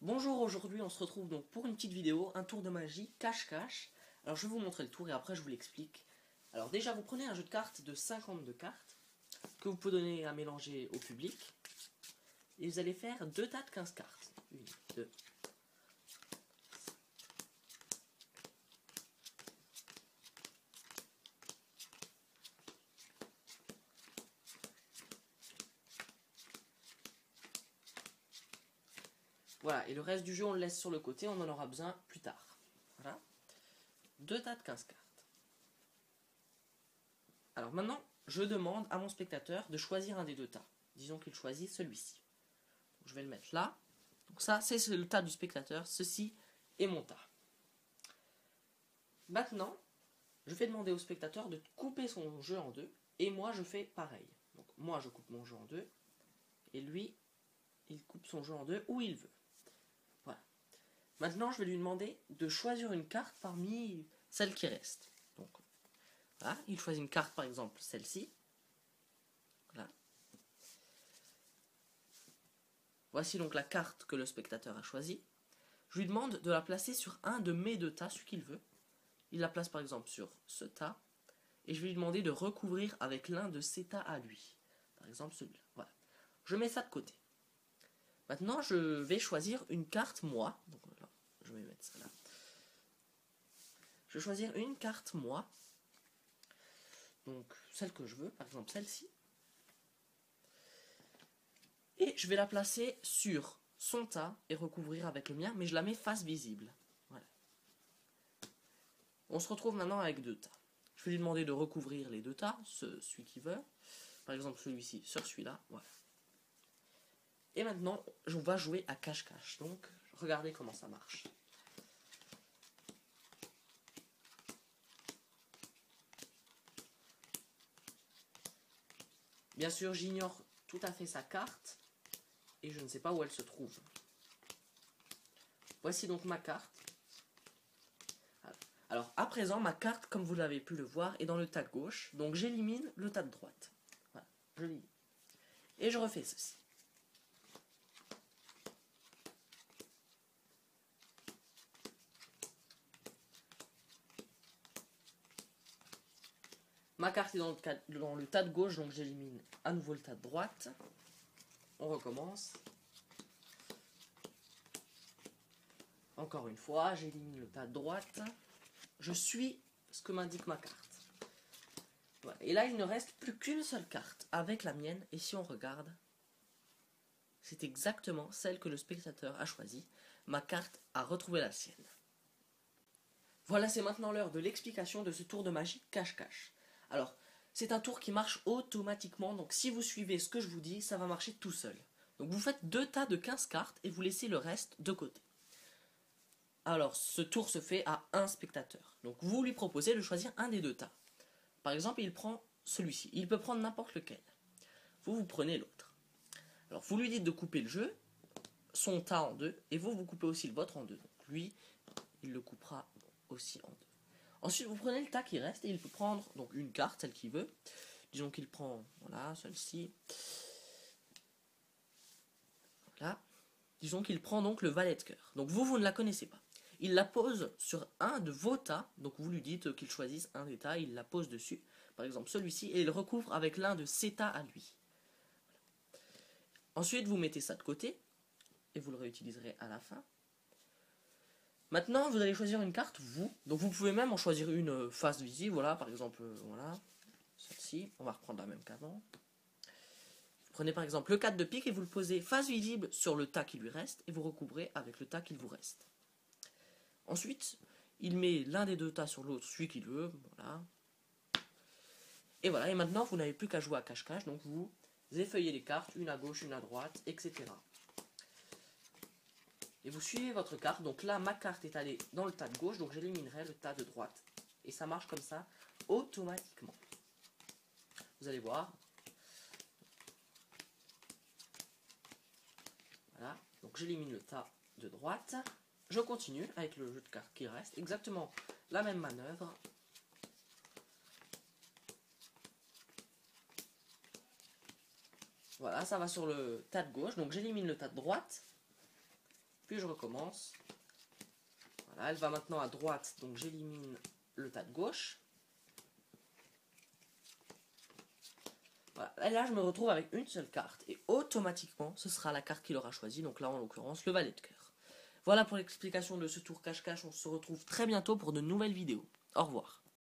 Bonjour, aujourd'hui on se retrouve donc pour une petite vidéo, un tour de magie cache-cache. Alors je vais vous montrer le tour et après je vous l'explique. Alors déjà vous prenez un jeu de cartes de 52 cartes que vous pouvez donner à mélanger au public. Et vous allez faire deux tas de 15 cartes. Une, deux. Voilà, et le reste du jeu on le laisse sur le côté, on en aura besoin plus tard. Voilà. Deux tas de 15 cartes. Alors maintenant, je demande à mon spectateur de choisir un des deux tas. Disons qu'il choisit celui-ci. Je vais le mettre là. Donc ça, c'est le tas du spectateur. Ceci est mon tas. Maintenant, je vais demander au spectateur de couper son jeu en deux. Et moi, je fais pareil. Donc moi, je coupe mon jeu en deux. Et lui, il coupe son jeu en deux où il veut. Voilà. Maintenant, je vais lui demander de choisir une carte parmi celles qui restent. Donc, voilà, il choisit une carte, par exemple, celle-ci. Voilà. Voici donc la carte que le spectateur a choisie. Je lui demande de la placer sur un de mes deux tas, celui qu'il veut. Il la place par exemple sur ce tas. Et je vais lui demander de recouvrir avec l'un de ses tas à lui. Par exemple celui-là. Voilà. Je mets ça de côté. Maintenant, je vais choisir une carte moi. Donc là, je vais mettre ça là. Je vais choisir une carte moi. Donc celle que je veux, par exemple celle-ci. Et je vais la placer sur son tas et recouvrir avec le mien, mais je la mets face visible. Voilà. On se retrouve maintenant avec deux tas. Je vais lui demander de recouvrir les deux tas, celui qui veut. Par exemple celui-ci sur celui-là. Voilà. Et maintenant, on va jouer à cache-cache. Donc, regardez comment ça marche. Bien sûr, j'ignore tout à fait sa carte. Et je ne sais pas où elle se trouve. Voici donc ma carte. Alors, à présent, ma carte, comme vous l'avez pu le voir, est dans le tas de gauche. Donc, j'élimine le tas de droite. Voilà, je l'élimine. Et je refais ceci. Ma carte est dans le tas de gauche, donc j'élimine à nouveau le tas de droite. On recommence. Encore une fois, j'élimine le tas de droite. Je suis ce que m'indique ma carte. Voilà. Et là, il ne reste plus qu'une seule carte avec la mienne. Et si on regarde, c'est exactement celle que le spectateur a choisie. Ma carte a retrouvé la sienne. Voilà, c'est maintenant l'heure de l'explication de ce tour de magie cache-cache. Alors, c'est un tour qui marche automatiquement, donc si vous suivez ce que je vous dis, ça va marcher tout seul. Donc vous faites deux tas de 15 cartes et vous laissez le reste de côté. Alors, ce tour se fait à un spectateur. Donc vous lui proposez de choisir un des deux tas. Par exemple, il prend celui-ci. Il peut prendre n'importe lequel. Vous prenez l'autre. Alors, vous lui dites de couper le jeu, son tas en deux, et vous coupez aussi le vôtre en deux. Donc lui, il le coupera aussi en deux. Ensuite, vous prenez le tas qui reste et il peut prendre donc une carte, celle qu'il veut. Disons qu'il prend, voilà, celle-ci. Voilà. Disons qu'il prend donc le valet de cœur. Donc vous ne la connaissez pas. Il la pose sur un de vos tas. Donc vous lui dites qu'il choisisse un des tas, il la pose dessus. Par exemple celui-ci, et il recouvre avec l'un de ses tas à lui. Voilà. Ensuite, vous mettez ça de côté, et vous le réutiliserez à la fin. Maintenant, vous allez choisir une carte, vous. Donc vous pouvez même en choisir une face visible, voilà, par exemple, voilà, celle-ci. On va reprendre la même qu'avant. Vous prenez par exemple le 4 de pique et vous le posez face visible sur le tas qui lui reste, et vous recouvrez avec le tas qu'il vous reste. Ensuite, il met l'un des deux tas sur l'autre, celui qu'il veut, voilà. Et voilà, et maintenant, vous n'avez plus qu'à jouer à cache-cache, donc vous effeuillez les cartes, une à gauche, une à droite, etc. Et vous suivez votre carte. Donc là, ma carte est allée dans le tas de gauche, donc j'éliminerai le tas de droite. Et ça marche comme ça, automatiquement. Vous allez voir. Voilà, donc j'élimine le tas de droite. Je continue avec le jeu de cartes qui reste. Exactement la même manœuvre. Voilà, ça va sur le tas de gauche, donc j'élimine le tas de droite. Puis je recommence. Voilà, elle va maintenant à droite, donc j'élimine le tas de gauche. Voilà. Et là, je me retrouve avec une seule carte. Et automatiquement, ce sera la carte qu'il aura choisie. Donc là, en l'occurrence, le valet de cœur. Voilà pour l'explication de ce tour cache-cache. On se retrouve très bientôt pour de nouvelles vidéos. Au revoir.